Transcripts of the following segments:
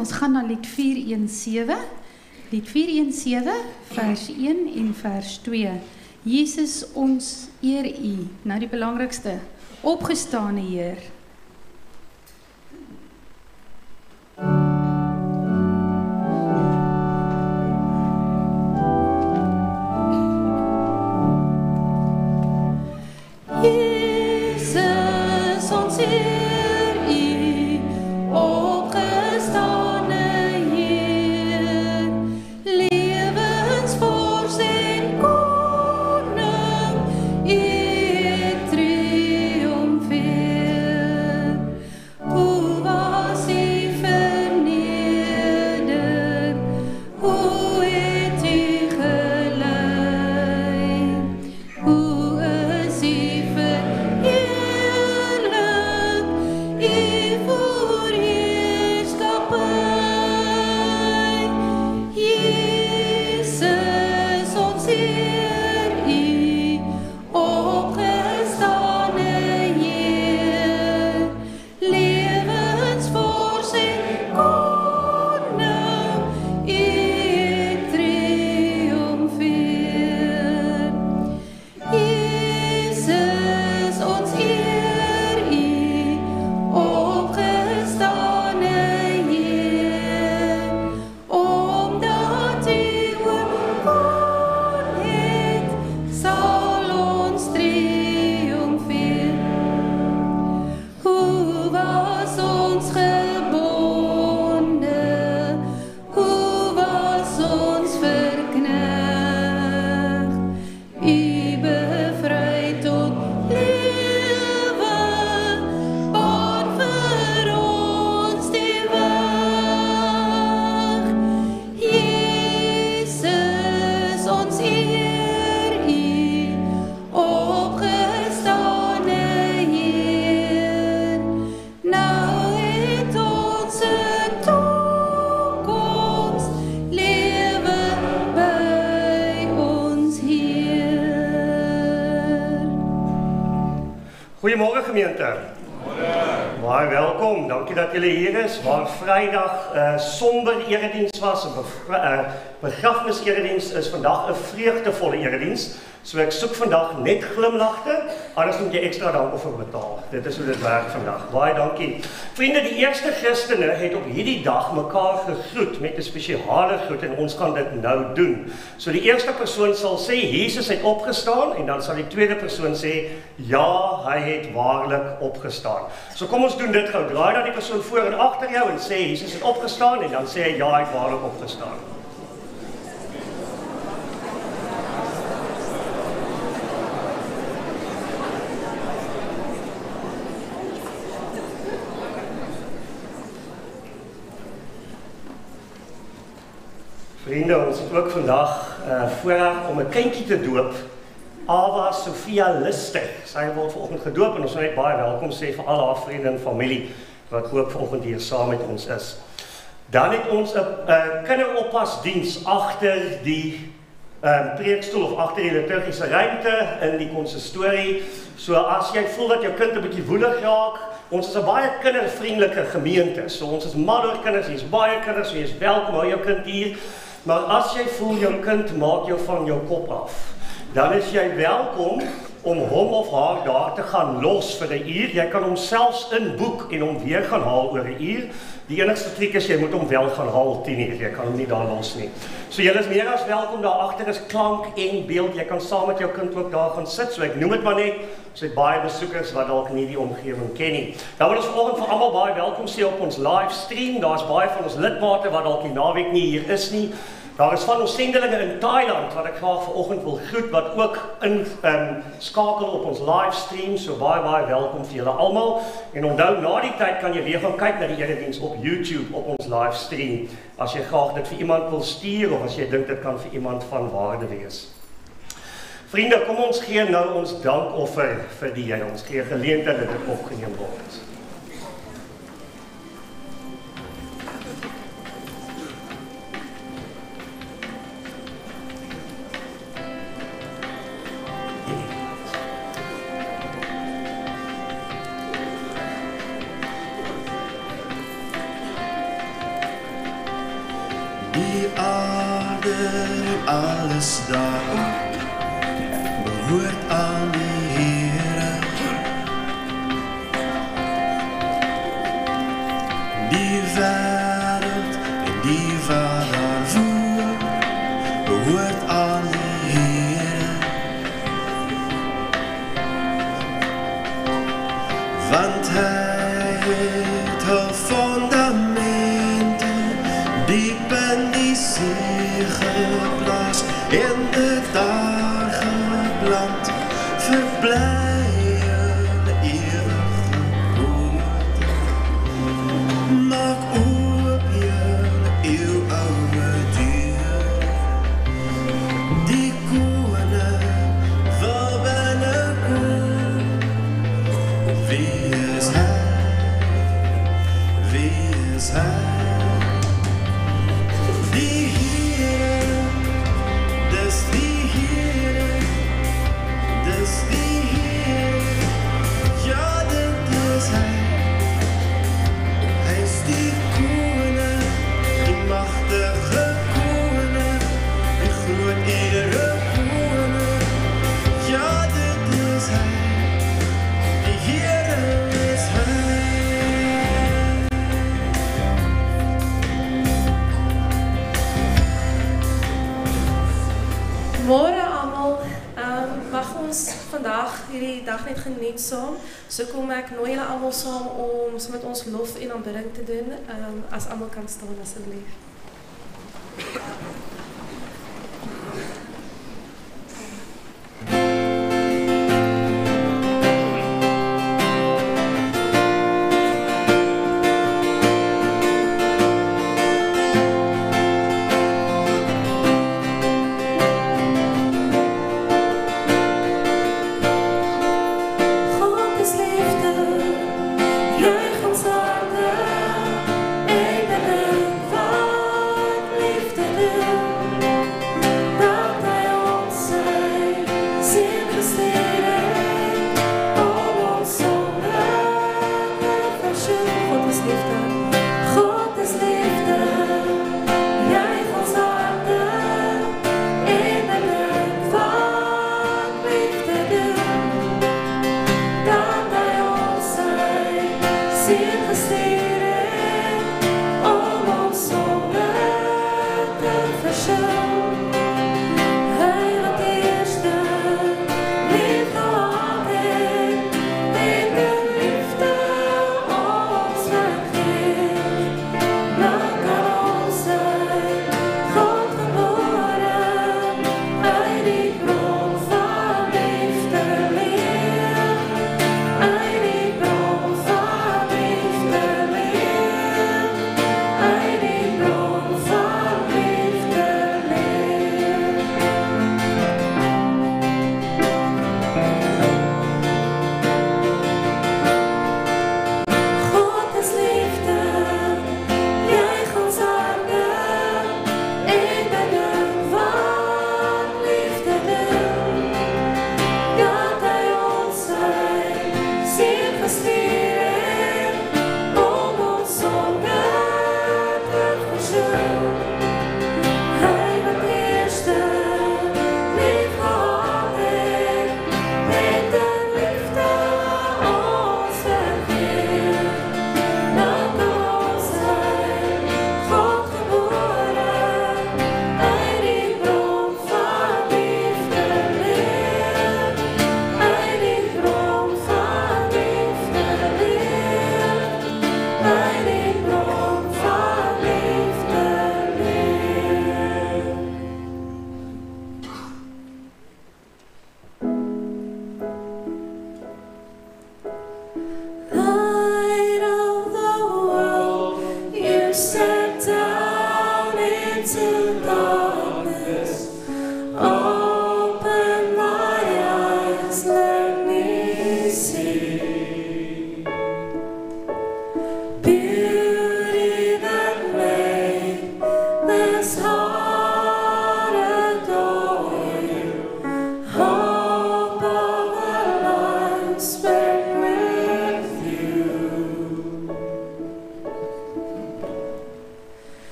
Ons gaan na lied 417, lied 417, vers 1 en vers 2. Jesus, ons eer U, nou die belangrikste, opgestane Heer. Jesus, ons eer U, Goeiemôre gemeente. Baie welkom, dankie dat julle hier is, waar Vrydag somber erediens was, begrafnis erediens is vandag 'n vreugdevolle erediens. So ek soek vandag net glimlagte, anders moet jy extra daarvoor betaal. Dit is hoe dit werk vandag. Baie dankie. Vriende, die eerste Christene het op hierdie dag mekaar gegroet met 'n spesiale groet en ons kan dit nou doen. So die eerste persoon sal sê Jesus het opgestaan en dan sal die tweede persoon sê ja, hy het waarlik opgestaan. So kom ons doen dit gou. Draai dan die persoon voor en agter jou en sê Jesus het opgestaan en dan sê hy ja, hy het waarlik opgestaan. Vriende, ons het ook vandag voorreg om 'n kindjie te doop, Ava Sofia Lister. Sy word vanoggend gedoop en ons wil net baie welkom sê vir al haar vriende en familie wat ook vanoggend hier saam met ons is. Dan het ons 'n kinderoppasdiens agter die preekstoel of agter die liturgiese ruimte in die konsistorie. So as jy voel dat jou kind 'n bietjie woelig raak, ons is 'n baie kindervriendelike gemeente. So ons is mal oor kinders, hier's baie kinders, so jy's welkom, hou jou kind hier. Maar as jy voel jou kind maak jou van jou kop af, dan is jy welkom om hom of haar daar te gaan los vir 'n uur. Jy kan hom selfs inboek en hom weer gaan haal oor 'n uur. Die enigste triek is jy moet hom wel gaan haal 10 uur. Jy kan hom nie daar los nie. So julle is meer as welkom, daar agter is klank en beeld. Jy kan saam met jou kind ook daar gaan sit. So ek noem dit maar net, ons het baie besoekers wat dalk nie die omgewing ken nie. Dan wil ons vanoggend vir almal baie welkom sê op ons livestream. Daar's baie van ons lidmate wat dalk die naweek nie hier is nie. Daar is van ons sendelinge in Thailand wat ek graag vanoggend wil groet, wat ook skakel op ons livestream, so baie welkom vir julle almal. En onthou, na die tyd kan jy weer gaan kyk na die erediens op YouTube op ons livestream, as jy graag dit vir iemand wil stuur, of as jy dink dit kan vir iemand van waarde wees. Vriende, kom ons gee nou ons dankoffer vir die Here. Ons gee geleentheid dat dit opgeneem word. Alles daarop behoort aan die Here. Die wêreld en die wat daar woon behoort aan die Here. Want hy het hul fondamente diep in die see geplaas en dit daar geplant verbly in ewige woord. Maak oop jou oude deur, die koning wil binnekom. Wie is hy? Wie is hy? Die Here, dis die Here, dis die Here, ja dit is hy. Hy is die koning, die magtige koning, die groot ere koning, ja dit is hy, die Here is hy. Môre almal, mag ons vandag hierdie dag net geniet saam. So kom ek nooi julle almal saam om met ons lof en aanbidding te doen. As almal kan staan asseblief. Juich ons harte, eindelijk waar.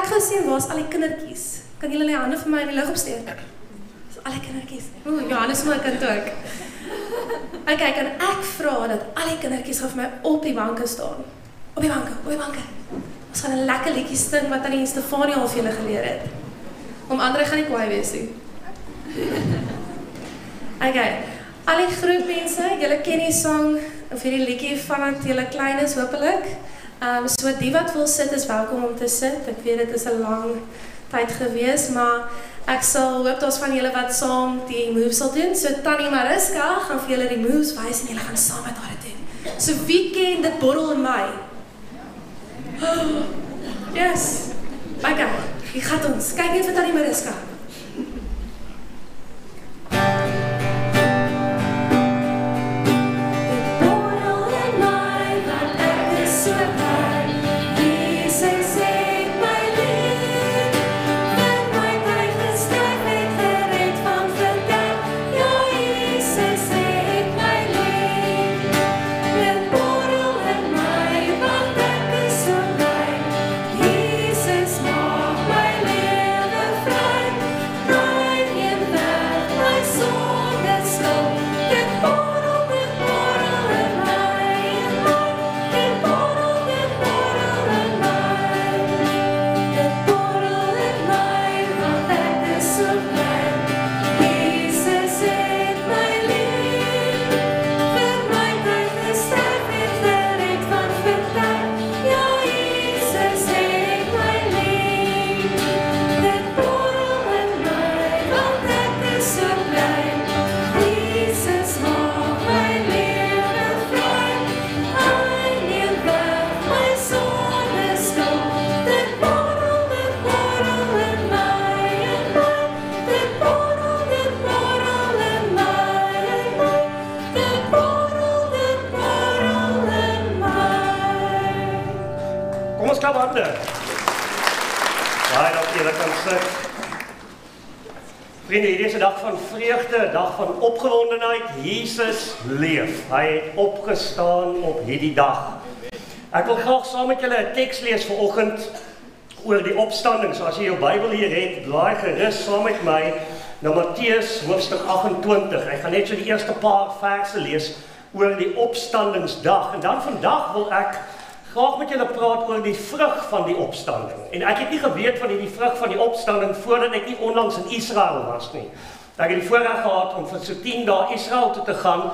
gou sien, waar is al die kindertjies? Kan julle die hande vir my in die lug opsteek? Dis al die kindertjies. Johan is my kind ook. Okay, kan ek vra dat al die kindertjies gaan vir my op die banke staan? Op die banke. Ons gaan 'n lekker liedjie sing wat Tannie Stefanie al vir julle geleer het. Om ander gaan nie kwaai wees nie. Okay, al die groep mense, julle ken die song of hierdie liedjie vanaf julle klein is hopelik. So die wat wil sit is welkom om te sit. Ek weet dit is 'n lang tyd gewees, maar ek sal hoop daar's van julle wat saam die moves sal doen. So Tannie Mariska gaan vir julle die moves wys en julle gaan saam met haar dit doen. So wie ken dit borrel in my? Yes. Okay, hier gaan ons. Kyk net vir Tannie Mariska. Vrienden, hier is een dag van vreugde, een dag van opgewondenheid. Jezus leef. Hij heeft opgestaan op hierdie dag. Ik wil graag samen met jullie een tekst lezen vanochtend oor die opstanding. So as jy jou Bijbel hier het, blaai gerus saam met my na Matteus hoofstuk 28. Ek gaan net so die eerste paar verse lees oor die opstandingsdag. En dan vandag wil ek graag met julle praat oor die vrug van die opstanding. En ek het nie geweet van die vrug van die opstanding voordat ek nie onlangs in Israel was nie. Ek het die voorreg gehad om vir so 10 dae Israel toe te gaan.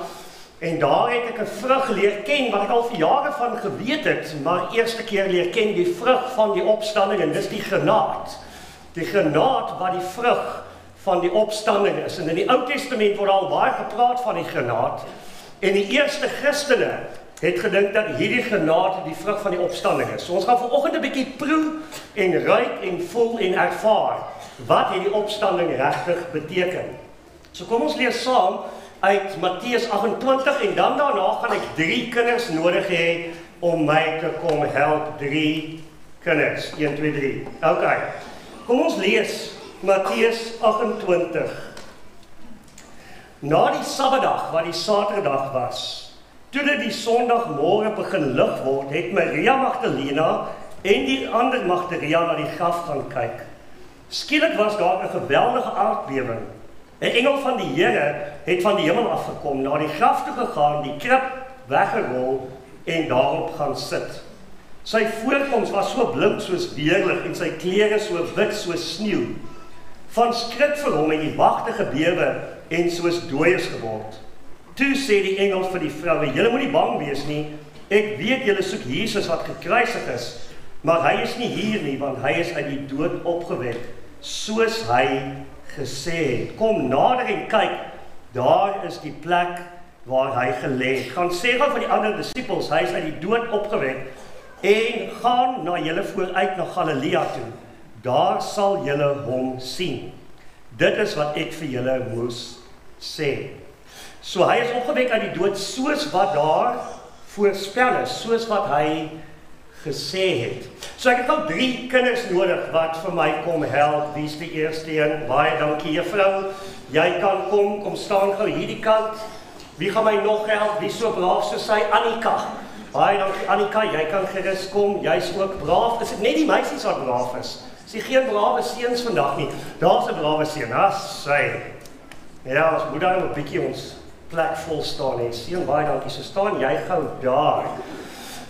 En daar het ek 'n vrug leer ken wat ek al vir jare van geweet het, maar eerste keer leer ken die vrug van die opstanding en dis die granaat. Die granaat wat die vrug van die opstanding is. En in die Ou Testament word al baie gepraat van die granaat. En die eerste Christene het gedink dat hierdie granaat die vrug van die opstanding is. So ons gaan vanoggend 'n bietjie proe en ruik en voel en ervaar wat hierdie opstanding regtig beteken. So kom ons lees saam uit Matteus 28 en dan daarna gaan ek 3 kinders nodig hê om my te kom help. 3 kinders. 1, 2, 3. Okay. Kom ons lees Matteus 28. Na die Sabbatdag wat die Saterdag was, toe dit die Sondagmôre begin lig word, het Maria Magdalena en die ander Magdalena na die graf gaan kyk. Skielik was daar 'n geweldige aardbewing. 'n Engel van die Here het van die hemel afgekom, na die graf toe gegaan, die krib weggerol en daarop gaan sit. Sy voorkoms was so blink soos weerlig en sy klere so wit soos sneeu. Van skrik vir hom het die wagte gebewe en soos dooies geword. Toe sê die engel vir die vroue: "Julle moenie bang wees nie. Ek weet julle soek Jesus wat gekruisig is, maar hy is nie hier nie, want hy is uit die dood opgewek, soos hy gesê het. Kom nader en kyk, daar is die plek waar hy gelê het. Gaan sê gou vir die ander disippels, hy is uit die dood opgewek, en gaan na julle vooruit na Galilea toe. Daar sal julle hom sien. Dit is wat ek vir julle moes sê." So hy is opgewek uit die dood, soos wat daar voorspel is, soos wat hy gesê het. So ek het al 3 kinders nodig wat vir my kom help. Wie is die eerste een? Baie dankie juffrou. Jy kan kom staan gou hierdie kant. Wie gaan my nog help? Wie so braaf soos sy? Annika. Baie dankie Annika, jy kan gerus kom. Jy's ook braaf. Is dit net die meisies wat braaf is? Is Is geen brawe seuns vandag nie. Daar's 'n brawe seun, sy. Ja, ons moet daar 'n bietjie ons plek vol staan hê. Seun, baie dankie. So staan jy gou daar.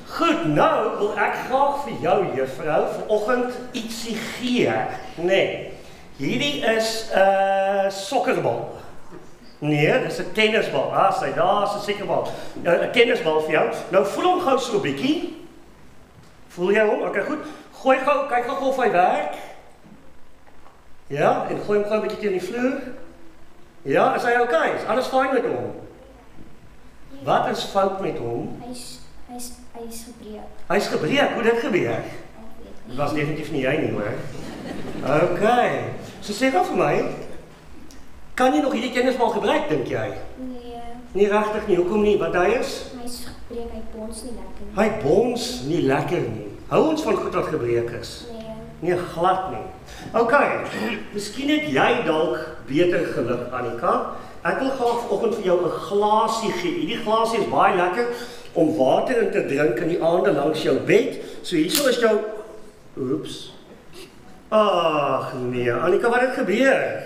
Goed, nou wil ek graag vir jou juffrou vanoggend ietsie gee. Nee. Hierdie is 'n sokkerbal. Nee, dis 'n tennisbal. Sy, daar's 'n sekerbal. 'n Tennisbal vir jou. Nou voel hom gou so 'n bietjie. Voel jy hom? Okay, goed. Gooi gou, kyk gou of hy werk. Ja, en gooi hom gou 'n bietjie teen die vloer. Ja, is hy okay? Is alles fyn met hom? Wat is fout met hom? Hy's gebreek. Hy's gebreek. Hoe dit gebeur? Dit was definitief nie jy nie, hoor. Okay. So sê gou vir my, kan jy nog hierdie tennisbal gebruik, dink jy? Nee. Nie regtig nie. Hoekom nie? Wat hy is? Hy's gebreek, hy bons nie lekker nie. Hy bons nie lekker nie. Hou ons van goed wat gebreek is. Nee, glad nie. Okay. Miskien het jy dalk beter geluk, Annika. Ek wil graag vanoggend vir jou 'n glasie gee. Hierdie glasie is baie lekker om water in te drink in die aande langs jou bed. So hierso is jou oeps. Ag nee, Annika, wat het gebeur?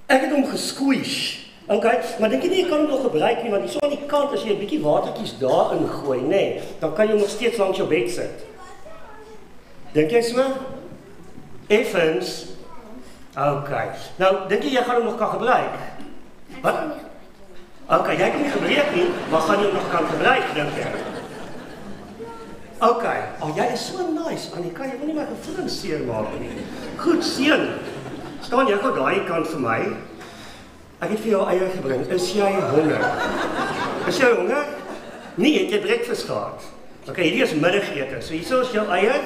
Ek het hom gesqueeze. Okay, maar dink jy nie jy kan hom nog gebruik nie, want hierso aan die kant as jy 'n bietjie watertjies daarin gooi, nê, nee, dan kan jy hom nog steeds langs jou bed sit. Dink jy so? Effens. Okay. Nou, dink jy gaan hom nog kan gebruik? Wat? Okay, jy kan nie gebruik nie, maar gaan jy hom nog kan gebruik, dink jy? Okay. Jy is so nice, Annika, jy wil nie my gevoelens seermaak nie. Goed, seun. Staan jy gou daai kant vir my? Ek het vir jou eier gebring. Is jy honger? Is jy honger? Nee, het jy breakfast gehad? Okay, hierdie is middagete. So hierso is jou eier.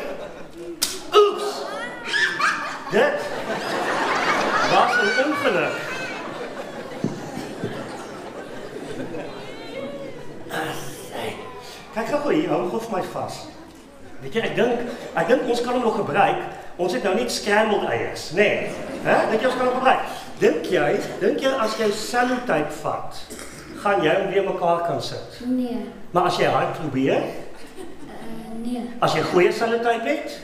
Oeps! Dit was 'n ongeluk. Kyk gou hier, hou gou vir my vas. Weet jy, ek dink ons kan hom nog gebruik. Ons het nou nie scrambled eiers, nee. Dink jy ons kan hom gebruik? Dink jy as jy sellotape vat, gaan jy hom weer mekaar kan sit? Nee. Maar as jy hard probeer? Nee. As jy goeie sellotape het?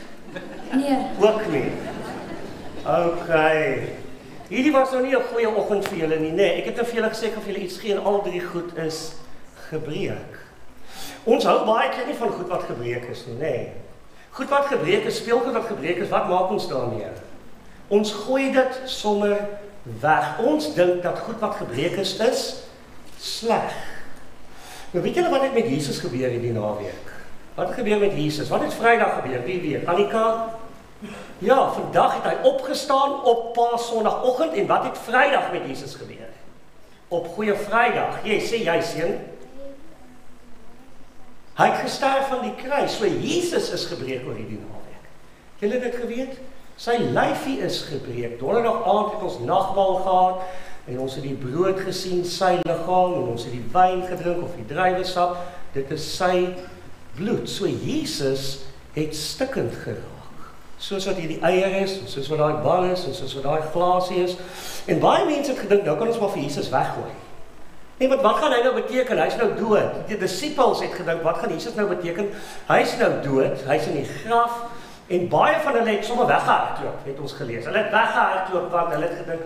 Nee. Ook nie. Okay. Hierdie was nou nie 'n goeie oggend vir julle nie, nee. Ek het nou vir julle gesê of julle iets gee en al drie goed is gebreek. Ons hou baie keer nie van goed wat gebreek is nie, nee. Goed wat gebreek is, speelgoed wat gebreek is, wat maak ons daarmee? Ons gooi dit sommer weg. Ons dink dat goed wat gebreek is sleg. Nou weet julle wat het met Jesus gebeur hierdie naweek? Wat het gebeur met Jesus? Wat het Vrydag gebeur? Wie weet? Annika? Ja, vandag het hy opgestaan op Paasondagoggend en wat het Vrydag met Jesus gebeur? Op Goeie Vrydag. Jy sê jy seun. Hy het gesterf aan die kruis. So Jesus is gebreek oor hierdie naweek. Julle het dit geweet? Sy lyfie is gebreek. Donderdag aand het ons nagmaal gehad en ons het die brood gesien, sy liggaam, en ons het die wyn gedrink of die druiwesap. Dit is sy bloed. So Jesus het stikkend geraak. Soos wat hierdie eier is, soos wat daai bal is, soos wat daai glasie is. En baie mense het gedink, nou kan ons maar vir Jesus weggooi. Nee, want wat gaan hy nou beteken? Hy's nou dood. Die disippels het gedink, wat gaan Jesus nou beteken? Hy's nou dood, hy's in die graf, en baie van hulle het sommer weggehardloop, het ons gelees. Hulle het weggehardloop, want hulle het gedink,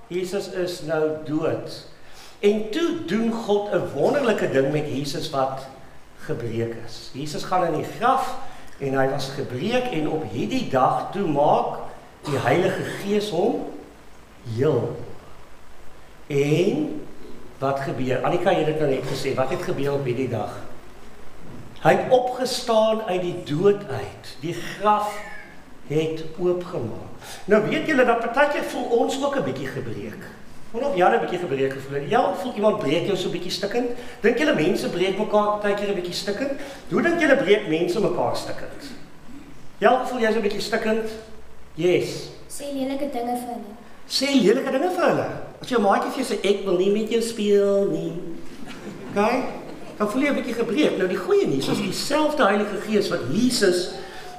Jesus is nou dood. En toe doen God 'n wonderlike ding met Jesus wat gebreek is. Jesus gaan in die graf, en hy was gebreek, en op hierdie dag toe maak die Heilige Gees hom heel. En wat gebeur? Annika het dit nou net gesê, wat het gebeur op hierdie dag? Hy het opgestaan uit die dood uit. Die graf het oopgemaak. Nou weet julle dat partykeer voel ons ook 'n bietjie gebreek. Of jy 'n bietjie gebreek gevoel. Ja, voel iemand breek jou so 'n bietjie stikkend? Dink julle mense breek mekaar partykeer 'n bietjie stikkend? Hoe dink julle breek mense mekaar stikkend? Ja, voel jy so 'n bietjie stikkend? Yes. Sê lelike dinge vir hulle. Sê lelike dinge vir hulle. As jou maatjie vir jou sê ek wil nie met jou speel nie. Okay? Dan voel jy 'n bietjie gebreek. Nou die goeie nuus is dieselfde Heilige Gees wat Jesus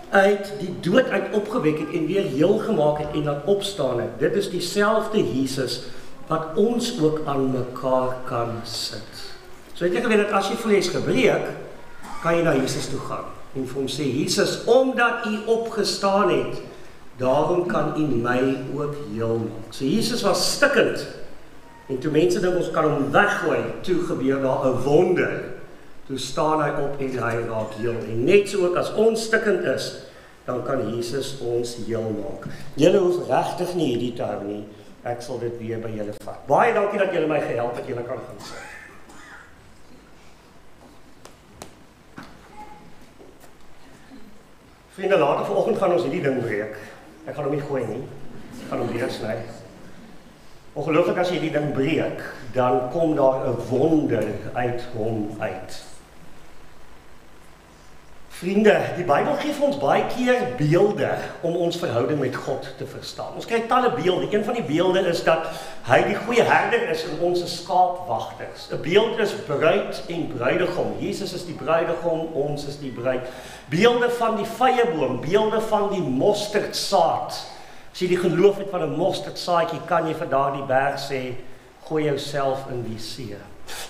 uit die dood uit opgewek het en weer heel gemaak het en laat opstaan het. Dit is dieselfde Jesus wat ons ook aan mekaar kan sit. So het jy geweet dat as jy voel jy is gebreek, kan jy na Jesus toe gaan en vir hom sê, Jesus, omdat u opgestaan het, daarom kan u my ook heel maak. So Jesus was stikkend, en toe mense dink ons kan hom weggooi, toe gebeur daar 'n wonder. Toe staan hy op en hy raak heel. En net so ook as ons stikkend is, dan kan Jesus ons heel maak. Julle hoef regtig nie hierdie te hou nie. Ek sal dit weer by julle vat. Baie dankie dat julle my gehelp het, julle kan gaan sit. Vriende, later vanoggend gaan ons hierdie ding breek. Ek gaan hom nie gooi nie. Ek gaan hom weer sny. Ongelooflik as jy die ding breek, dan kom daar 'n wonder uit hom uit. Vriende, die Bybel gee vir ons baie keer beelde om ons verhouding met God te verstaan. Ons kry talle beelde. Een van die beelde is dat hy die goeie herder is en ons is skaapwagters. 'n Beeld is bruid en bruidegom. Jesus is die bruidegom, ons is die bruid. Beelde van die vyeboom, beelde van die mosterdsaad. As jy die geloof het van 'n mosterdsaadjie, kan jy vir daardie berg sê, gooi jouself in die see.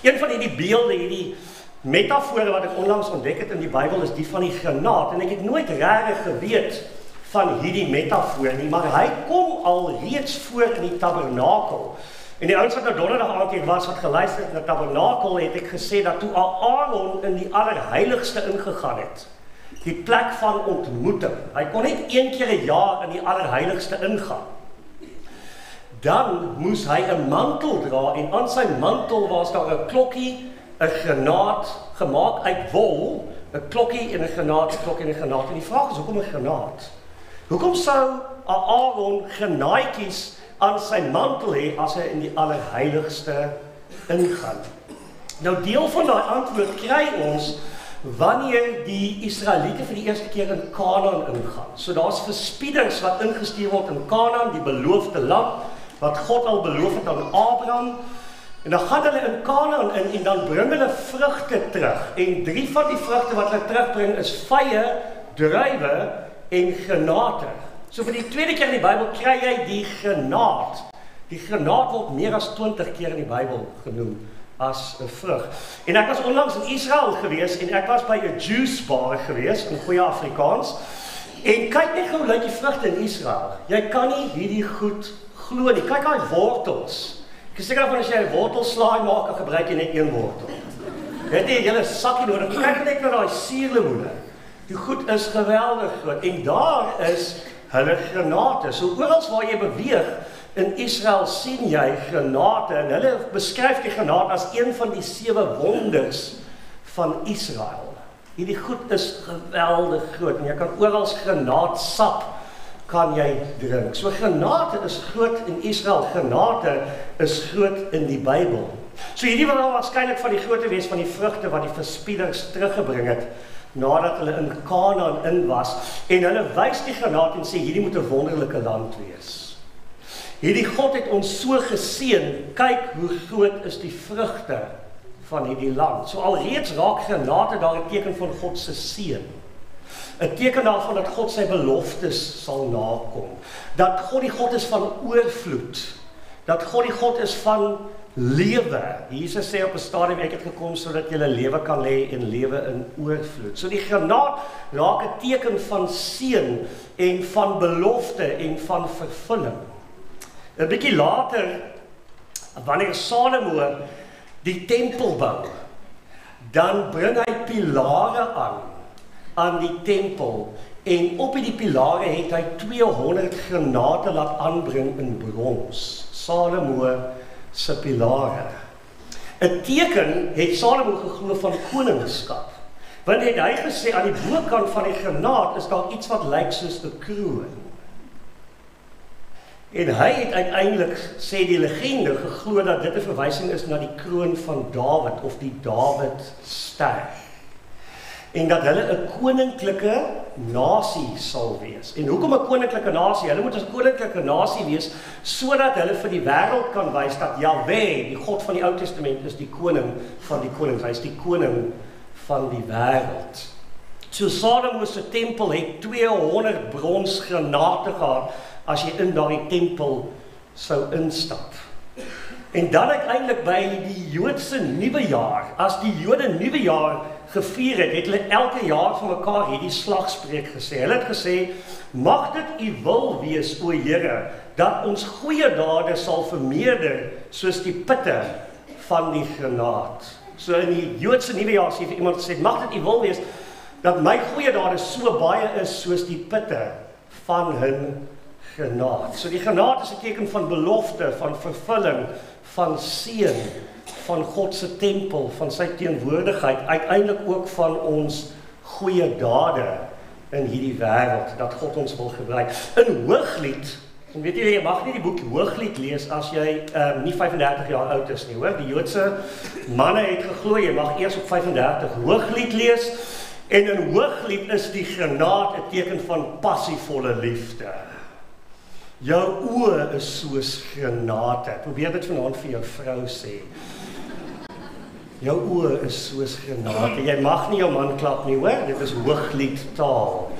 Een van hierdie beelde, hierdie metafore wat ek onlangs ontdek het in die Bybel, is die van die granaat. En ek het nooit regtig geweet van hierdie metafoor nie, maar hy kom al reeds voor in die tabernakel. En die ouens wat nou donderdag aand hier was, wat geluister het na tabernakel, het ek gesê dat toe Aaron in die allerheiligste ingegaan het, die plek van ontmoeting, hy kon net 1 keer 'n jaar in die allerheiligste ingaan, dan moes hy 'n mantel dra, en aan sy mantel was daar 'n klokkie, 'n granaat, gemaak uit wol, 'n klokkie en 'n granaat, 'n klokkie en 'n granaat. En die vraag is, hoekom 'n granaat? Hoekom sou Aaron granaatjies aan sy mantel hê as hy in die allerheiligste ingaan? Nou deel van daai antwoord kry ons wanneer die Israeliete vir die eerste keer in Kanaan ingaan. So daar's verspieders wat ingestuur word in Kanaan, die beloofde land, wat God al beloof het aan Abraham. En dan gaan hulle in Kanaan in en dan bring hulle vrugte terug. En 3 van die vrugte wat hulle terugbring is vye, druiwe en granate. So vir die tweede keer in die Bybel kry jy die granaat. Die granaat word meer as 20 keer in die Bybel genoem as 'n vrug. En ek was onlangs in Israel gewees en ek was by 'n juice bar gewees in goeie Afrikaans. En kyk net hoe lyk die vrugte in Israel. Jy kan nie hierdie goed glo nie. Kyk daai wortels. Ek is seker van as jy 'n wortelslaai maak, dan gebruik jy net 1 wortel. Jy het nie 'n hele sakkie nodig. Kyk net na daai suurlemoene. Die goed is geweldig groot. En daar is hulle granate. So oral waar jy beweeg in Israel sien jy granate. En hulle beskryf die granaat as een van die 7 wonders van Israel. Hierdie goed is geweldig groot. En jy kan oral granaatsap kan jy drink. So granate is groot in Israel, granate is groot in die Bybel. So hierdie wil waarskynlik van die grootte wees van die vrugte wat die verspieders teruggebring het, nadat hulle in Kanaan in was, en hulle wys die granaat en sê, hierdie moet 'n wonderlike land wees. Hierdie God het ons so geseën, kyk hoe groot is die vrugte van hierdie land. So alreeds raak granate daar 'n teken van God se seën. 'n Teken daarvan dat God sy beloftes sal nakom. Dat God die God is van oorvloed. Dat God die God is van lewe. Jesus sê op 'n stadium, ek het gekom sodat jy lewe kan hê en lewe in oorvloed. So die granaat raak 'n teken van seën en van belofte en van vervulling. 'n Bietjie later, wanneer Salomo die tempel bou, dan bring hy pilare aan die tempel, en op die pilare het hy 200 granate laat aanbring in brons. Salomo se pilare. 'n Teken het Salomo geglo van koningskap. Want het hy gesê aan die bokant van die granaat is daar iets wat lyk soos 'n kroon. En hy het uiteindelik, sê die legende, geglo dat dit 'n verwysing is na die kroon van Dawid of die Dawidster. En dat hulle 'n koninklike nasie sal wees. En hoekom 'n koninklike nasie? Hulle moet 'n koninklike nasie wees, sodat hulle vir die wêreld kan wys dat Jahwe, die God van die Ou Testament, is die koning van die konings. Hy is die koning van die wêreld. So Salomo se tempel het 200 bronsgranate gehad as jy in daardie tempel sou instap. En dan uiteindelik by die Joodse nuwe jaar, as die Jode nuwe jaar gevier het hulle elke jaar van mekaar hierdie slagspreuk gesê. Hulle het gesê, mag dit u wil wees, o Here, dat ons goeie dade sal vermeerder soos die pitte van die granaat. So in die Joodse nuwe jaar sê vir iemand gesê, mag dit u wil wees, dat my goeie dade so baie is soos die pitte van hun granaat. So die granaat is 'n teken van belofte, van vervulling, van seën, van God se tempel, van sy teenwoordigheid, uiteindelik ook van ons goeie dade in hierdie wêreld, dat God ons wil gebruik. In Hooglied, en weet jy mag nie die boek Hooglied lees as jy nie 35 jaar oud is nie, hoor. Die Joodse manne het geglo, jy mag eers op 35 Hooglied lees, en in Hooglied is die granaat 'n teken van passievolle liefde. Jou oë is soos granate. Probeer dit vanaand vir jou vrou sê. Jou oë is soos granate. Jy mag nie jou man klap nie, hoor. Dit is Hooglied taal.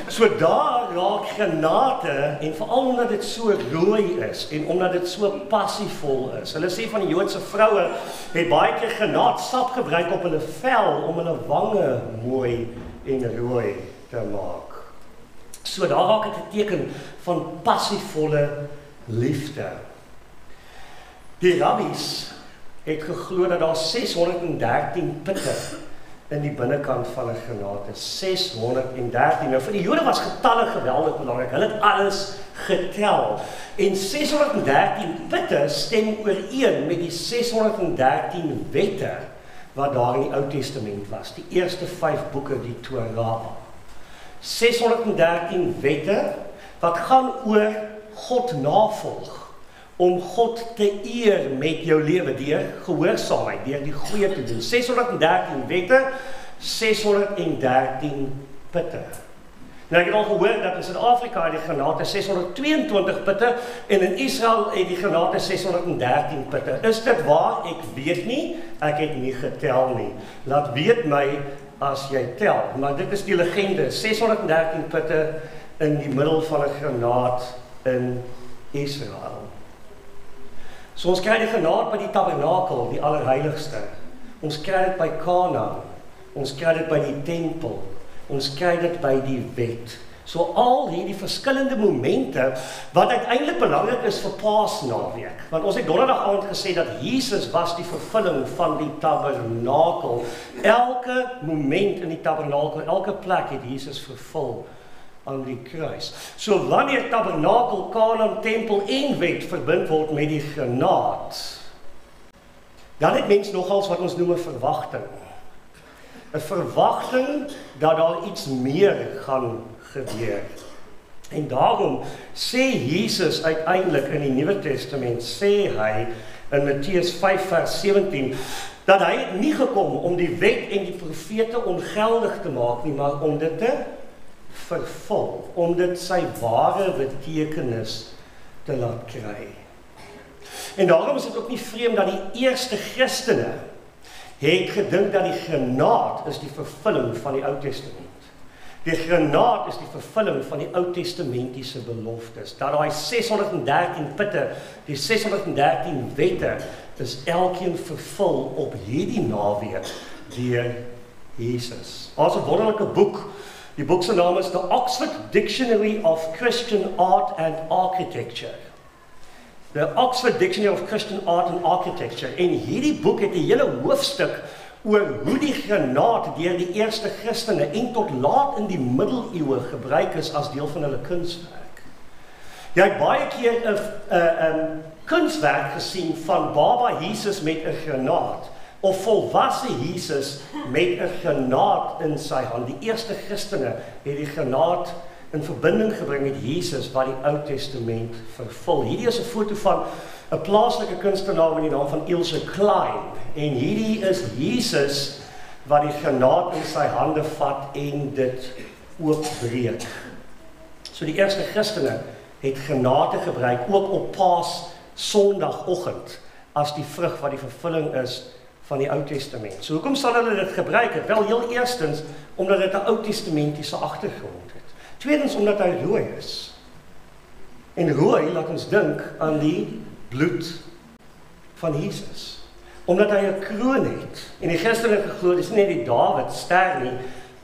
So daar raak granate, en veral omdat dit so rooi is, en omdat dit so passievol is. Hulle sê van die Joodse vroue, het baie keer granaatsap gebruik op hulle vel, om hulle wange mooi en rooi te maak. So daar raak dit 'n teken van passievolle liefde. Die rabbies het geglo dat daar 613 pitte in die binnekant van 'n granaat is. 613. Nou vir die Jode was getalle geweldig belangrik. Hulle het alles getel. En 613 pitte stem ooreen met die 613 wette wat daar in die Ou Testament was. Die eerste 5 boeke, die Torah. 613 wette wat gaan oor God navolg, om God te eer met jou lewe deur gehoorsaamheid, deur die goeie te doen. 613 wette, 613 pitte. Nou ek het al gehoor dat in Suid-Afrika die granate 622 pitte en in Israel het die granate 613 pitte. Is dit waar? Ek weet nie. Ek het nie getel nie. Laat weet my as jy tel, maar dit is die legende, 613 pitte in die middel van 'n granaat in Israel. So ons kry die granaat by die tabernakel, die allerheiligste. Ons kry dit by Kana, ons kry dit by die tempel, ons kry dit by die wet. So al hierdie verskillende momente, wat uiteindelik belangrik is vir Paasnaweek. Want ons het donderdag aand gesê dat Jesus was die vervulling van die tabernakel. Elke moment in die tabernakel, elke plek het Jesus vervul aan die kruis. So wanneer tabernakel, Kana, tempel en wet verbind word met die granaat, dan het mens nogals wat ons noem 'n verwagting. 'n Verwagting dat daar iets meer gaan gebeur. En daarom sê Jesus uiteindelik in die Nuwe Testament, sê hy in Matteus 5 vers 17, dat hy het nie gekom om die wet en die profete ongeldig te maak nie, maar om dit te vervul, om dit sy ware betekenis te laat kry. En daarom is dit ook nie vreemd dat die eerste Christene het gedink dat die granaat is die vervulling van die Ou Testament. Die granaat is die vervulling van die Ou Testamentiese beloftes. Dat daai 613 pitte, die 613 wette, is elkeen vervul op hierdie naweek deur Jesus. Ons 'n wonderlike boek. Die boek se naam is The Oxford Dictionary of Christian Art and Architecture. The Oxford Dictionary of Christian Art and Architecture. En hierdie boek het 'n hele hoofstuk oor hoe die granaat deur die eerste Christene en tot laat in die middeleeue gebruik is as deel van hulle kunswerk. Jy het baie keer 'n kunswerk gesien van baba Jesus met 'n granaat, of volwasse Jesus met 'n granaat in sy hand. Die eerste Christene het die granaat in verbinding gebring met Jesus wat die Ou Testament vervul. Hierdie is 'n foto van 'n plaaslike kunstenaar met die naam van Ilse Klein. En hierdie is Jesus wat die granaat in sy hande vat en dit oopbreek. So die eerste Christene het granate gebruik, ook op Paas Sondagoggend, as die vrug wat die vervulling is van die Ou Testament. So hoekom sal hulle dit gebruik het? Wel, heel eerstens, omdat dit 'n Ou Testamentiese agtergrond het. Tweedens, omdat hy rooi is. En rooi laat ons dink aan die bloed van Jesus. Omdat hy 'n kroon het. En die Christelike glo dis nie net die Dawid ster nie,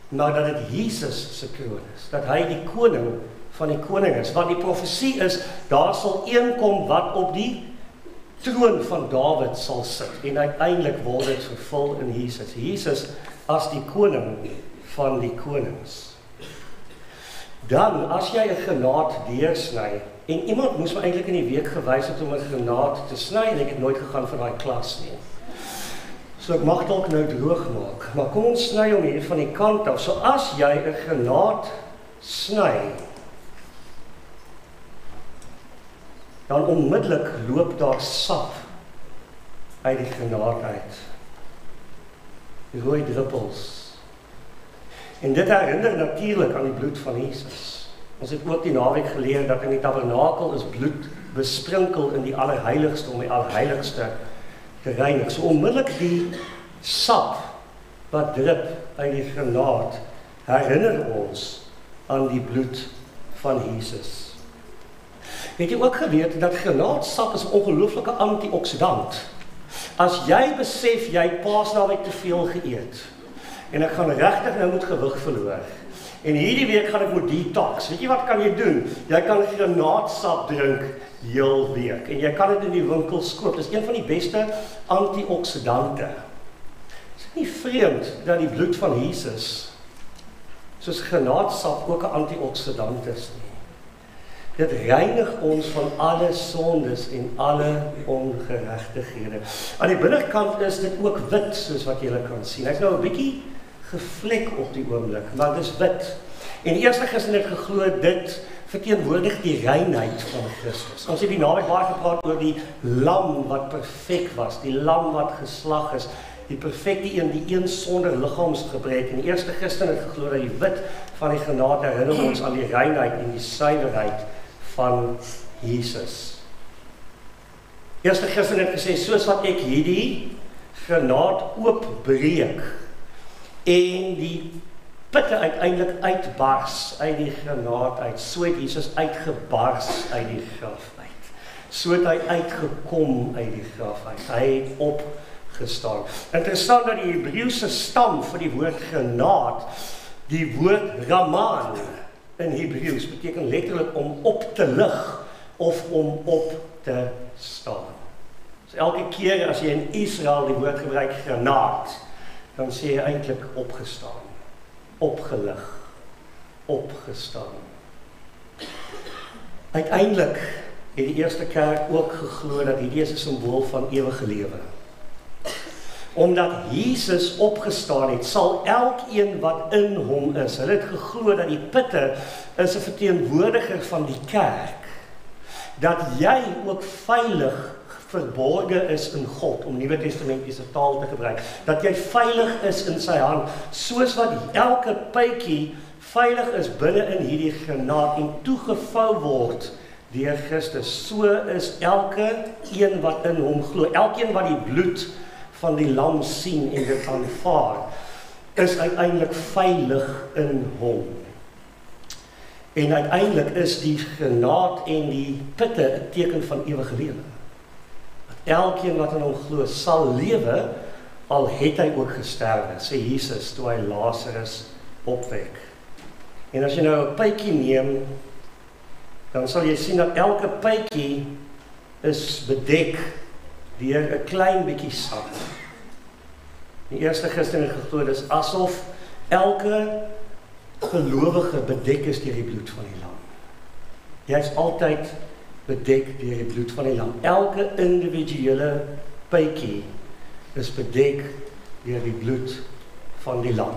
maar dat dit Jesus se kroon is. Dat hy die koning van die koning is. Want die profesie is, daar sal een kom wat op die troon van Dawid sal sit. En uiteindelik word dit vervul in Jesus. Jesus as die koning van die konings. Dan, as jy 'n granaat deursny, en iemand moes my eintlik in die week gewys het om 'n granaat te sny, en ek het nooit gegaan vir daai klas nie. So ek mag dalk nou droog maak, maar kom ons sny hom hier van die kant af. So as jy 'n granaat sny, dan onmiddellik loop daar sap uit die granaat uit. Die rooi druppels. En dit herinner natuurlik aan die bloed van Jesus. Ons het ook die naweek geleer dat in die tabernakel is bloed besprinkel in die allerheiligste om die allerheiligste te reinig. So onmiddellik die sap wat drup uit die granaat herinner ons aan die bloed van Jesus. Het jy ook geweet dat granaatsap is 'n ongelooflike antioksidant? As jy besef jy Paasnaweek te veel geëet en ek gaan regtig nou moet gewig verloor en hierdie week gaan ek moet detox, weet jy wat kan jy doen? Jy kan granaatsap drink heel week en jy kan dit in die winkels koop. Dit is een van die beste antioksidante. Is dit nie vreemd dat die bloed van Jesus soos granaatsap ook 'n antioksidant is nie? Dit reinig ons van alle sondes en alle ongeregtighede. Aan die binnekant is dit ook wit, soos wat julle kan sien. Hy's nou 'n bietjie gevlek op die oomblik, maar dis wit. En die eerste gister het geglo dit verteenwoordig die reinheid van Christus. Ons het die naweek baie gepraat oor die lam wat perfek was, die lam wat geslag is, die perfekte een, die een sonder liggaamsgebrek. En die eerste gister het geglo dat die wit van die granaat herinner ons aan die reinheid en die suiwerheid van Jesus. Eerste gister het gesê, soos wat ek hierdie granaat oopbreek en die pitte uiteindelik uitbars uit die granaat uit, so het Jesus uitgebars uit die graf uit. So het hy uitgekom uit die graf uit. Hy het opgestaan. Interessant dat die Hebreëse stam vir die woord granaat, die woord raman in Hebreëus beteken letterlik om op te lig of om op te staan. So elke keer as jy in Israel die woord gebruik granaat, dan sê jy eintlik opgestaan, opgelig, opgestaan. Uiteindelik het die eerste kerk ook geglo dat hierdie is 'n simbool van ewige lewe. Omdat Jesus opgestaan het, sal elkeen wat in hom is, hulle het geglo dat die pitte is 'n verteenwoordiger van die kerk, dat jy ook veilig verborge is in God, om Nuwe Testamentiese taal te gebruik, dat jy veilig is in sy hand, soos wat elke pytjie veilig is binne in hierdie granaat en toegevou word deur Christus. So is elke een wat in hom glo, elkeen wat die bloed van die lam sien en dit aanvaar, is uiteindelik veilig in hom. En uiteindelik is die granaat en die pitte 'n teken van ewige lewe. Elkeen wat in hom glo sal lewe, al het hy ook gesterwe, sê Jesus toe hy Lazarus opwek. En as jy nou 'n pytjie neem, dan sal jy sien dat elke pytjie is bedek deur 'n klein bietjie sap. Die eerste gister het geglo dis asof elke gelowige bedek is deur die bloed van die lam. Jy is altyd bedek deur die bloed van die lam. Elke individuele pytjie is bedek deur die bloed van die lam.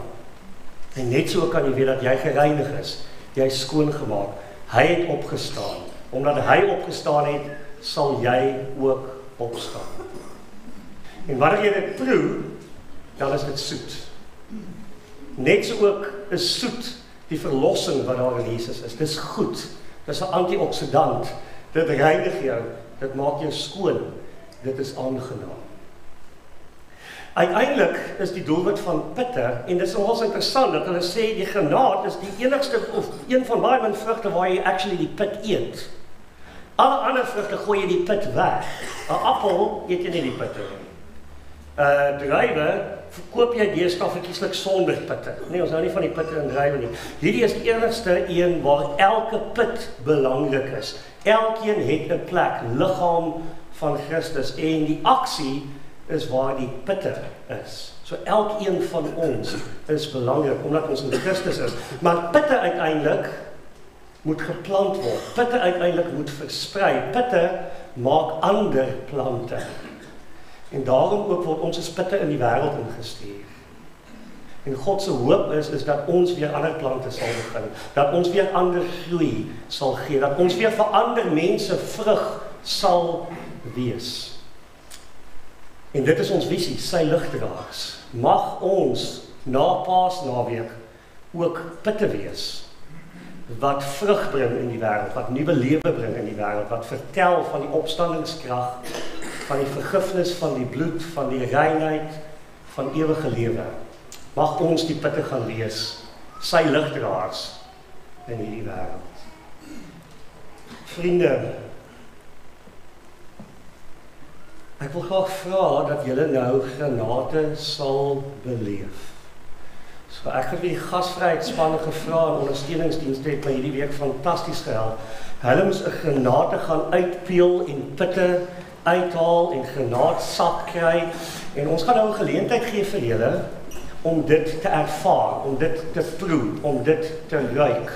En net so kan jy weet dat jy gereinig is, jy is skoongemaak. Hy het opgestaan. Omdat hy opgestaan het, sal jy ook opstaan. En wanneer jy dit proe, dan is dit soet. Net so ook is soet die verlossing wat daar in Jesus is. Dis goed. Dis 'n antioksidant. Dit reinig jou, dit maak jou skoon, dit is aangenaam. Uiteindelik is die doelwit van pitte, en dit is nogals interessant dat hulle sê die granaat is die enigste of een van baie min vrugte waar jy actually die pit eet. Alle ander vrugte gooi jy die pit weg. 'n Appel eet jy nie die pitte nie. Druiwe verkoop jy deesdae verkieslik sonder pitte. Nee, ons hou nie van die pitte in druiwe nie. Hierdie is die enigste een waar elke pit belangrik is. Elkeen het 'n plek, liggaam van Christus, en die aksie is waar die pitte is. So elkeen van ons is belangrik, omdat ons in Christus is. Maar pitte uiteindelik moet geplant word. Pitte uiteindelik moet versprei. Pitte maak ander plante. En daarom ook word ons as pitte in die wêreld ingestuur. En God se hoop is dat ons weer ander plante sal begin, dat ons weer ander groei sal gee, dat ons weer vir ander mense vrug sal wees. En dit is ons visie, sy ligdraers. Mag ons na Paasnaweek ook pitte wees, wat vrug bring in die wêreld, wat nuwe lewe bring in die wêreld, wat vertel van die opstandingskrag, van die vergifnis van die bloed, van die reinheid, van ewige lewe. Mag ons die pitte gaan wees, sy ligdraers in hierdie wêreld. Vriende, ek wil graag vra dat julle nou Granate sal beleef. So ek het die gasvryheidsspanne gevra en ondersteuningsdienste het my hierdie week fantasties gehelp. Hulle moes 'n Granate gaan uitpeel en pitte uithaal en granaatsap kry. En ons gaan nou 'n geleentheid gee vir julle om dit te ervaar, om dit te proe, om dit te ruik.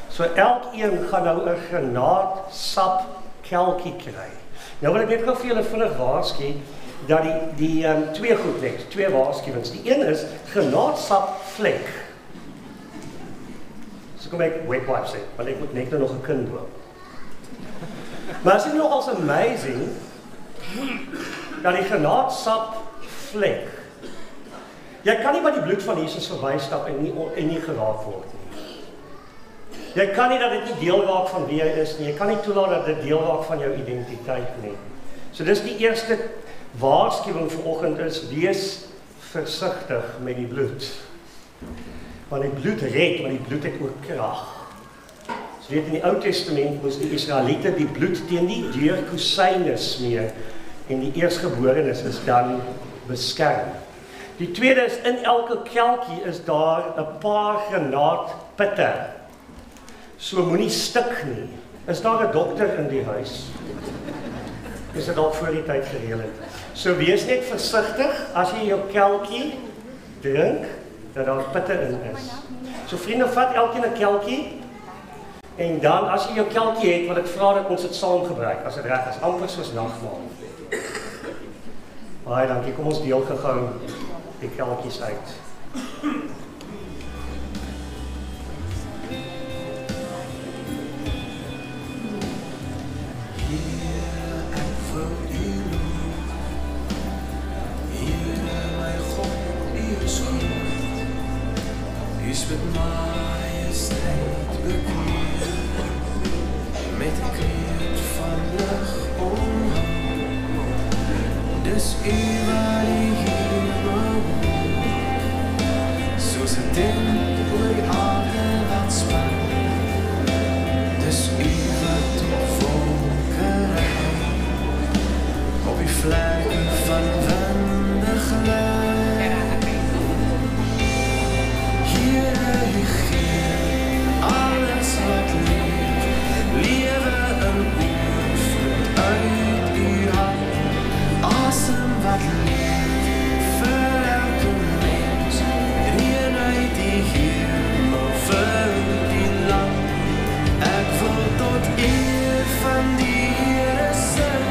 So elkeen gaan nou 'n granaatsap kelkie kry. Nou wil ek net gou vir julle vinnig waarsku dat die twee goed net, twee waarskuwings. Die een is granaatsap vlek. So kom ek wet wipe sê, want ek moet net nog 'n kind doop. Maar is dit nog als amazing dat die granaatsap vlek. Jy kan nie by die bloed van Jesus verbystap en nie geraak word nie. Jy kan nie dat dit nie deel raak van wie jy is nie. Jy kan nie toelaat dat dit deel raak van jou identiteit nie. So dis die eerste waarskuwing vanoggend is, wees versigtig met die bloed. Want die bloed red, maar die bloed het ook krag. So weet in die Ou Testament moes die Israeliete die bloed teen die deurkusyne smeer en die eersgeborenes is dan beskerm. Die tweede is, in elke kelkie is daar 'n paar granaatpitte. So moenie stik nie. Is daar 'n dokter in die huis? Is dit al voor die tyd gereël het? So wees net versigtig as jy jou kelkie drink, dat daar pitte in is. So vriende, vat elkeen 'n kelkie, en dan as jy jou kelkie het, wil ek vra dat ons dit saam gebruik, as dit reg is, amper soos nagmaal. Baie dankie, kom ons deel gou die kelkies uit. Is met majesteit bekleed, met 'n kreet van lig omhoog. Dis U wat die hemel woon, soos 'n tent oor die aarde laat span. Dis U wat op volke ry, op die vlerke van winde gelei. Alles wat lewe in oorvloed uit U hand, asem wat leef vir elke mens, reën uit die hemel vir die land. Ek wil tot eer van die Here sing,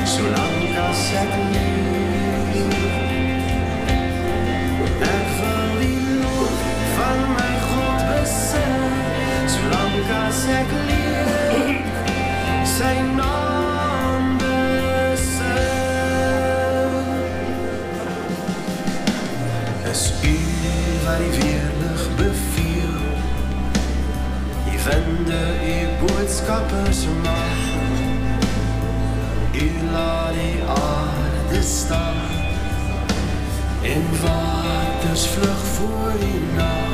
solank as ek leef. Ek wil die lof van my God besing, solank as ek leef, sy naam besing. Is U wat die weerlig beveel, die winde U boodskappers mag. U laat die aarde staan, en waters vlug voor U naam.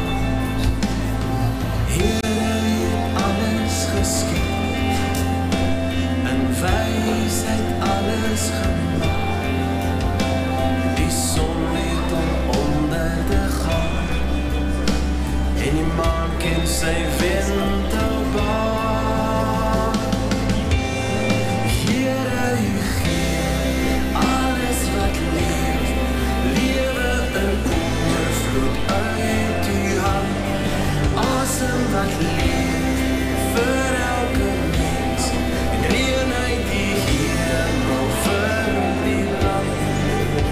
Here het alles geskied, is gemaakt. Die son het om onder te gaan. En die maan ken sy winterbaan. Here, u gee alles wat leef, lewe in oorvloed uit u hand. Asem wat leef vir elke mens, en reën uit die hemel vir die land.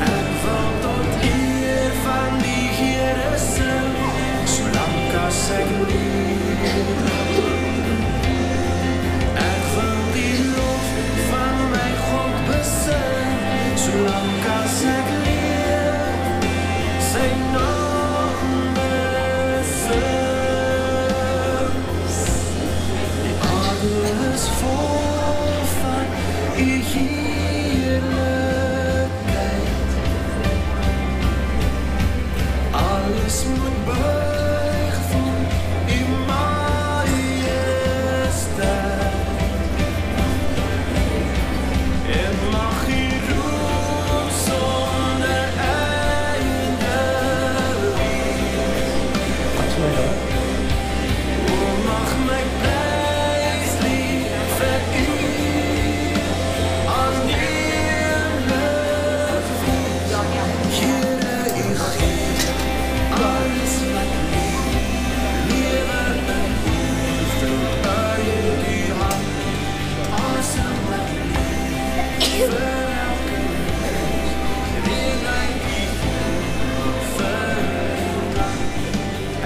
Ek wil tot eer van die Here sing, solank as ek leef. Ek wil die lof van my God besing, solank as ek leef, sy naam besing. Die aarde is vol van u heerlikheid. Alles moet buig voor u majesteit. En mag u roem sonder einde wees. O, mag my prijslied vir u aanneemlik wees. Here, u gee alles wat leef, lewe in oorvloed uit u hand. Asem wat leef vir elke mens, reën uit die hemel vir u land.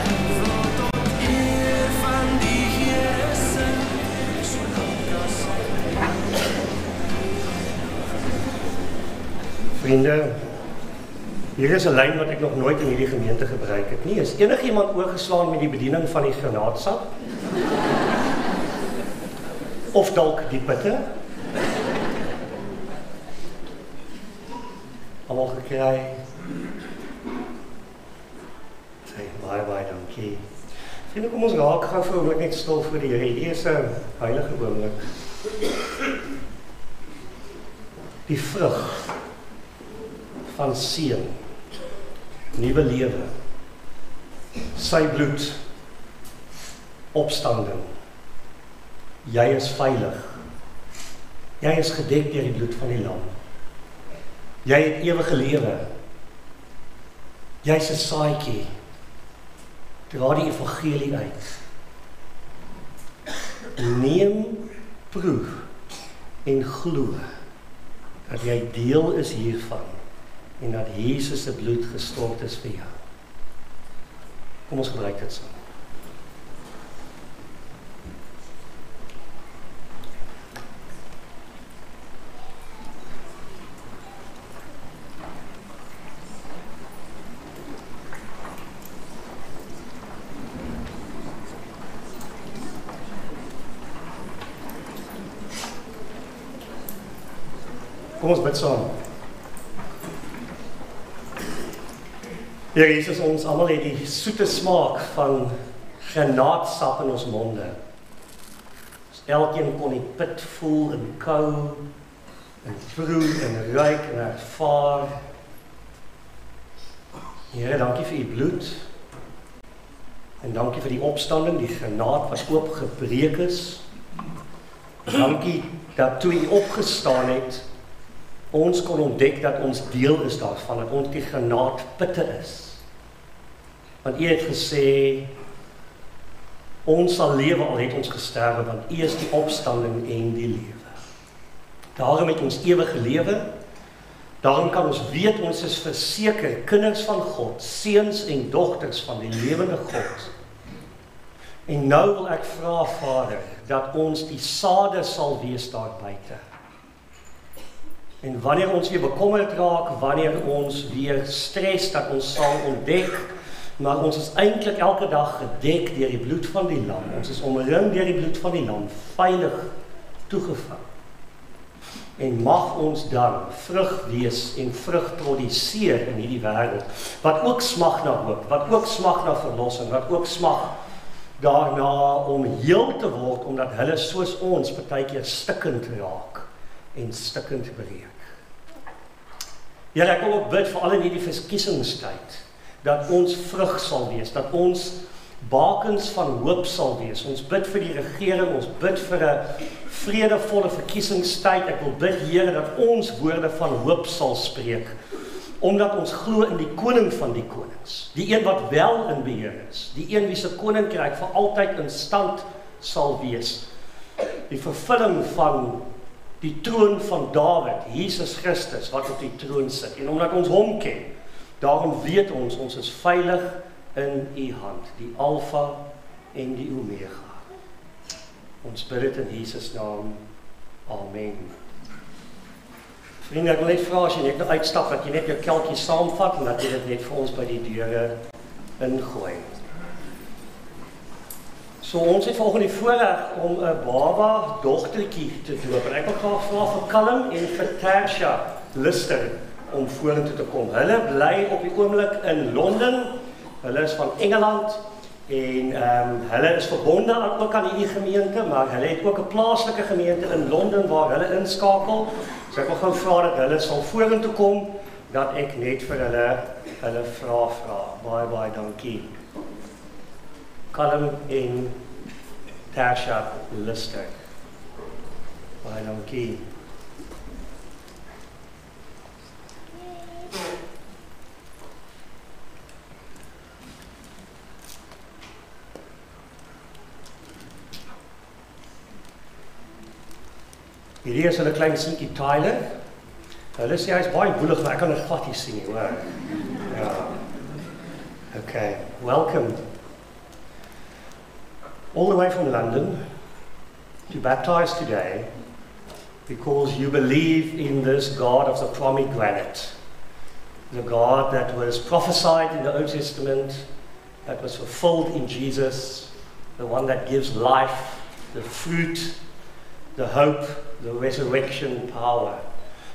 Ek wil tot eer van die Here sing, solank as ek Vriende, hier is 'n lyn wat ek nog nooit in hierdie gemeente gebruik het nie. Is enigiemand oorgeslaan met die bediening van die granaatsap? Of dalk die pitte? Almal gekry? Sê, baie dankie. Vriende, kom ons raak gou vir 'n oomblik net stil voor die Here. Hierdie is 'n heilige oomblik. Die vrug van seën, nuwe lewe, sy bloed, opstanding. Jy is veilig. Jy is gedek deur die bloed van die lam. Jy het ewige lewe. Jy's 'n saadjie. Dra die evangelie uit. Neem, proef en glo dat jy deel is hiervan en dat Jesus se bloed gestort is vir jou. Kom ons gebruik dit saam. Kom ons bid saam. Heer Jesus, ons almal het die soete smaak van granaatsap in ons monde. Elkeen kon die pit voel en kou, en proe en ruik en ervaar. Here, dankie vir u bloed. En dankie vir die opstanding, die granaat wat oopgebreek is. Dankie dat toe u opgestaan het, ons kon ontdek dat ons deel is daarvan, dat ons die granaatpitte is. Want u het gesê, ons sal lewe al het ons gesterwe, want u is die opstanding en die lewe. Daarom het ons ewige lewe, daarom kan ons weet ons is verseker kinders van God, seuns en dogters van die lewende God. En nou wil ek vra, Vader, dat ons die sade sal wees daar buite. En wanneer ons weer bekommerd raak, wanneer ons weer stres, dat ons sal ontdek, maar ons is eintlik elke dag gedek deur die bloed van die lam. Ons is omring deur die bloed van die lam, veilig toegevang. En mag ons dan vrug wees en vrug produseer in hierdie wêreld, wat ook smag na hoop, wat ook smag na verlossing, wat ook smag daarna om heel te word, omdat hulle soos ons partykeer stikkend raak en stikkend breek. Here, ek wil ook bid vir al in hierdie verkiesingstyd, dat ons vrug sal wees, dat ons bakens van hoop sal wees. Ons bid vir die regering, ons bid vir 'n vredevolle verkiesingstyd. Ek wil bid, Here, dat ons woorde van hoop sal spreek, omdat ons glo in die koning van die konings, die een wat wel in beheer is, die een wie se koninkryk vir altyd in stand sal wees, die vervulling van die troon van Dawid, Jesus Christus, wat op die troon sit. En omdat ons hom ken, daarom weet ons is veilig in u hand, die Alfa en die Omega. Ons bid dit in Jesus naam. Amen. Vriende, ek wil net vra as jy net nou uitstap, dat jy net jou kelkie saamvat en dat jy dit net vir ons by die deure ingooi. So ons het volgende die voorreg om 'n baba dogtertjie te doop. En ek wil graag vra vir Callum en vir Tertia Lister om vorentoe te kom. Hulle bly op die oomblik in Londen. Hulle is van Engeland en hulle is verbonde ook aan hierdie gemeente, maar hulle het ook 'n plaaslike gemeente in Londen waar hulle inskakel. So ek wil gou vra dat hulle sal vorentoe kom, dat ek net vir hulle vra. Baie dankie. Callum en Tertia Lister. Baie dankie. Hierdie is hulle klein seentjie Tyler. Hulle sê hy is baie boelig, maar ek kan dit glad nie sien nie, hoor. Ja. Okay, welcome. All the way from London to baptize today because you believe in this God of the pomegranate, the God that was prophesied in the Old Testament, that was fulfilled in Jesus, the one that gives life, the fruit, the hope, the resurrection power.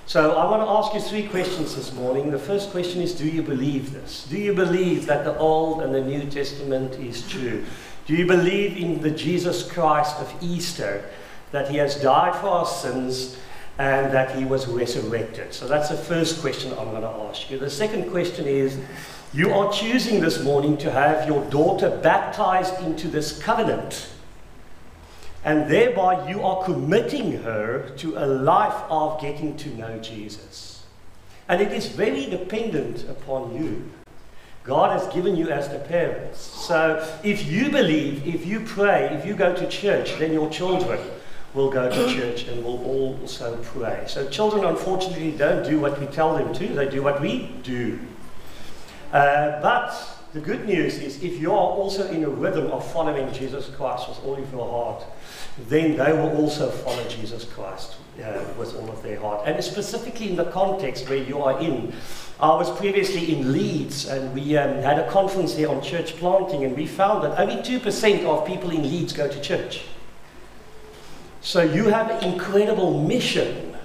So I want to ask you 3 questions this morning. The first question is, do you believe this? Do you believe that the Old and the New Testament is true? Do you believe in the Jesus Christ of Easter, that he has died for our sins and that he was resurrected? So that's the first question I'm going to ask you. The second question is, you are choosing this morning to have your daughter baptized into this covenant, and thereby you are committing her to a life of getting to know Jesus. And it is very dependent upon you. God has given you as the parents. So if you believe, if you pray, if you go to church, then your children will go to church and will also pray. So children, unfortunately, don't do what we tell them to. They do what we do. But the good news is, if you are also in a rhythm of following Jesus Christ with all of your heart, then they will also follow Jesus Christ with all of their heart. And specifically in the context where you are in. I was previously in Leeds, and we had a conference here on church planting, and we found that only 2% of people in Leeds go to church. So you have an incredible mission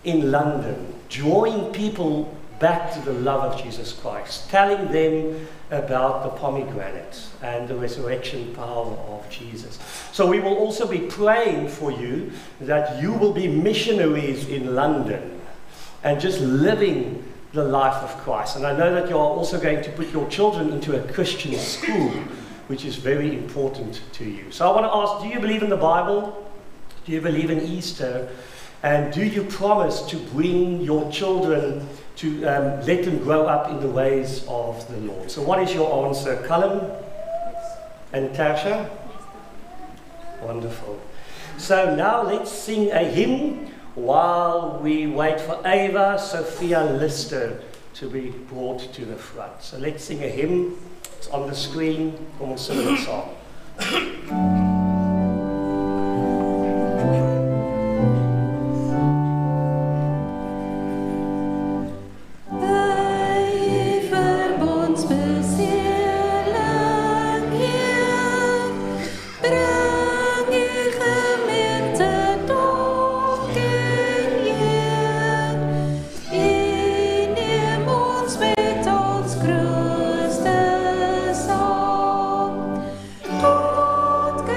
in London, drawing people back to the love of Jesus Christ, telling them about the pomegranate and the resurrection power of Jesus. So we will also be praying for you that you will be missionaries in London and just living the life of Christ. And I know that you are also going to put your children into a Christian school, which is very important to you. So I want to ask, do you believe in the Bible? Do you believe in Easter? And do you promise to bring your children to let them grow up in the ways of the Lord? So what is your answer, Callum and Tasha? Wonderful. So now let's sing a hymn while we wait for Ava Sophia Lister to be brought to the front. So let's sing a hymn. It's on the screen. Kom ons sing dit saam. Tot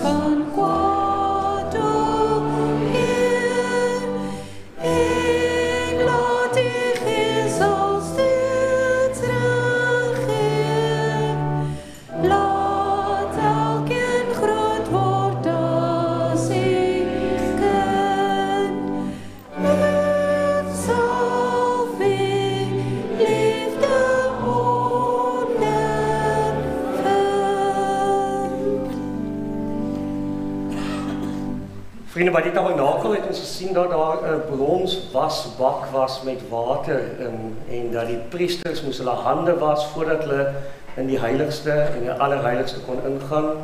van kwaad omkeer en laat die Gees ons steeds regeer. Laat elkeen groot word as die kind. Dit sal wie liefde Vrienden, bij die tabernakel het ons gesien dat daar 'n brons wasbak was met water en dat die priesters moes hulle hande was voordat hulle in die heiligste en die allerheiligste kon ingaan.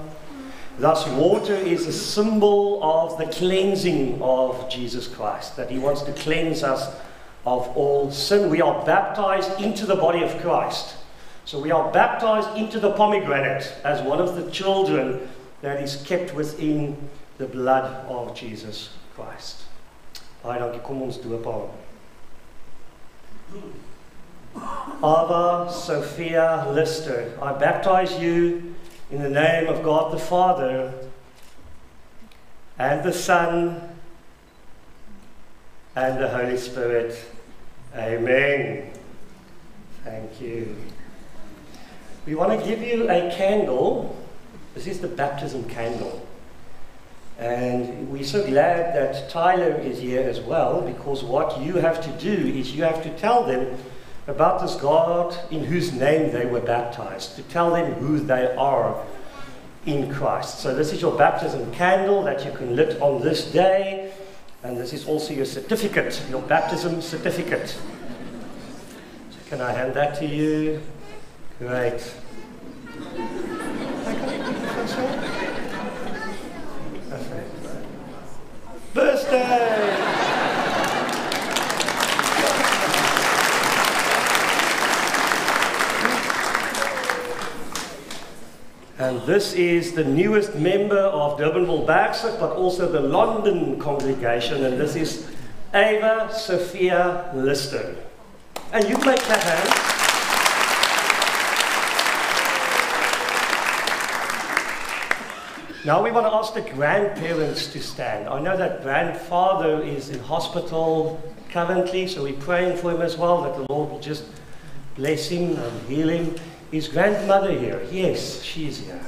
Thus water is a symbol of the cleansing of Jesus Christ, that he wants to cleanse us of all sin. We are baptized into the body of Christ. So we are baptized into the pomegranate as one of the children that is kept within the blood of Jesus Christ. Baie dankie, kom ons doop aan. Ava Sophia Lister, I baptize you in the name of God the Father and the Son and the Holy Spirit. Amen. Thank you. We want to give you a candle. This is the baptism candle. And we're so glad that Tyler is here as well, because what you have to do is you have to tell them about this God in whose name they were baptized, to tell them who they are in Christ. So this is your baptism candle that you can lit on this day, and this is also your certificate, your baptism certificate. So can I hand that to you? Great. Birthday! And this is the newest member of Durbanville Bergsit, but also the London congregation, and this is Ava Sophia Lister. And you make that hand. Now we want to ask the grandparents to stand. I know that grandfather is in hospital currently, so we're praying for him as well, that the Lord will just bless him and heal him. Is grandmother here? Yes, she's here.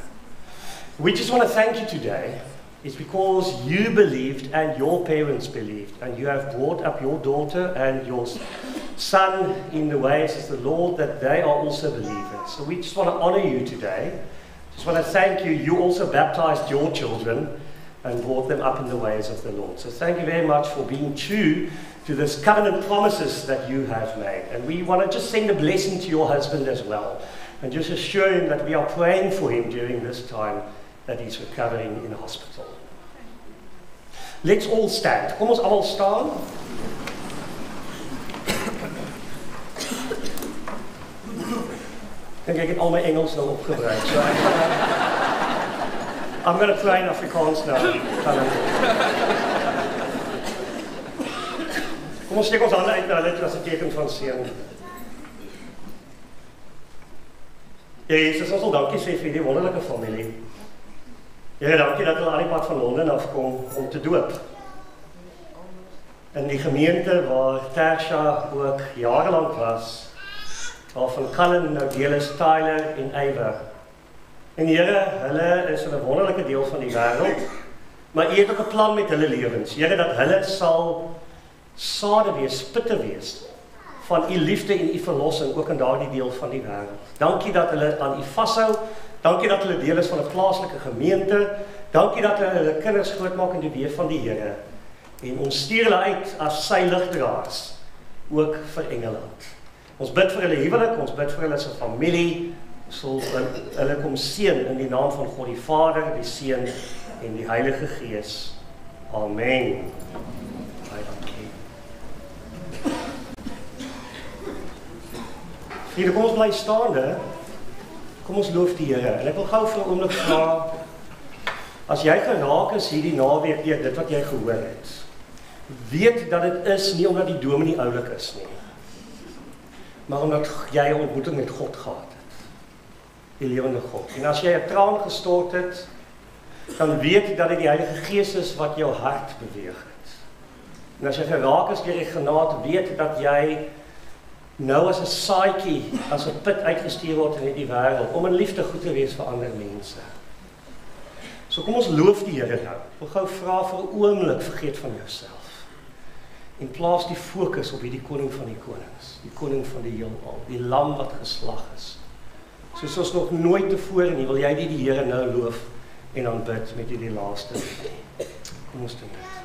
We just want to thank you today. It's because you believed and your parents believed, and you have brought up your daughter and your son in the ways of the Lord, that they are also believers. So we just want to honor you today. Just want to thank you. You also baptized your children and brought them up in the ways of the Lord. So thank you very much for being true to this covenant promises that you have made. And we want to just send a blessing to your husband as well, and just assure him that we are praying for him during this time that he's recovering in hospital. Let's all stand. Kom ons almal staan. I think I get all my Engels nou opgebruik. So I'm going to pray in Afrikaans now. Kom ons steek ons hande uit na hulle as 'n teken van seën. Jesus, ons wil dankie sê vir die wonderlike familie. Here, dankie dat hulle aan die pad van Londen afkom om te doop. In die gemeente waar Tersha ook jarenlang was, waarvan Cullen nou deel is, Tyler en Ava. En Here, hulle is in 'n wonderlike deel van die wêreld, maar U het ook 'n plan met hulle lewens. Here, dat hulle sal sade wees, pitte wees van U liefde en U verlossing ook in daardie deel van die wêreld. Dankie dat hulle aan U vashou. Dankie dat hulle deel is van 'n plaaslike gemeente. Dankie dat hulle kinders grootmaak in die weë van die Here. En ons stuur hulle uit as sy ligdraers, ook vir Engeland. Ons bid vir hulle huwelik, ons bid vir hulle se familie, sal hulle kom seën in die naam van God die Vader, die Seun en die Heilige Gees. Amen. Baie dankie. Vriende, kom ons bly staande. Kom ons loof die Here. En ek wil gou vir 'n oomblik vra, as jy geraak is hierdie naweek deur dit wat jy gehoor het, weet dat dit is nie omdat die dominee oulik is nie, maar omdat jy 'n ontmoeting met God gehad het, die lewende God. En as jy 'n traan gestort het, dan weet dat dit die Heilige Gees is wat jou hart beweeg het. En as jy geraak is deur die genade, weet dat jy nou as 'n saadjie, as 'n put uitgestuur word in hierdie wêreld, om in liefde goed te wees vir ander mense. So kom ons loof die Here nou. Ek wil gou vra vir 'n oomblik, vergeet van jouself. En plaas die fokus op hierdie koning van die konings, die koning van die heelal, die lam wat geslag is. Soos ons nog nooit tevore nie, wil jy die Here nou loof en aanbid met hierdie laaste lied. Kom ons doen dit.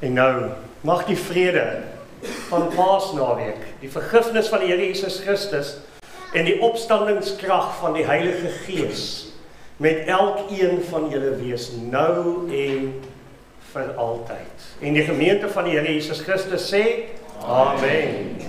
En nou, mag die vrede van Paasnaweek, die vergifnis van die Here Jesus Christus en die opstandingskrag van die Heilige Gees met elkeen van julle wees nou en vir altyd. En die gemeente van die Here Jesus Christus sê, Amen.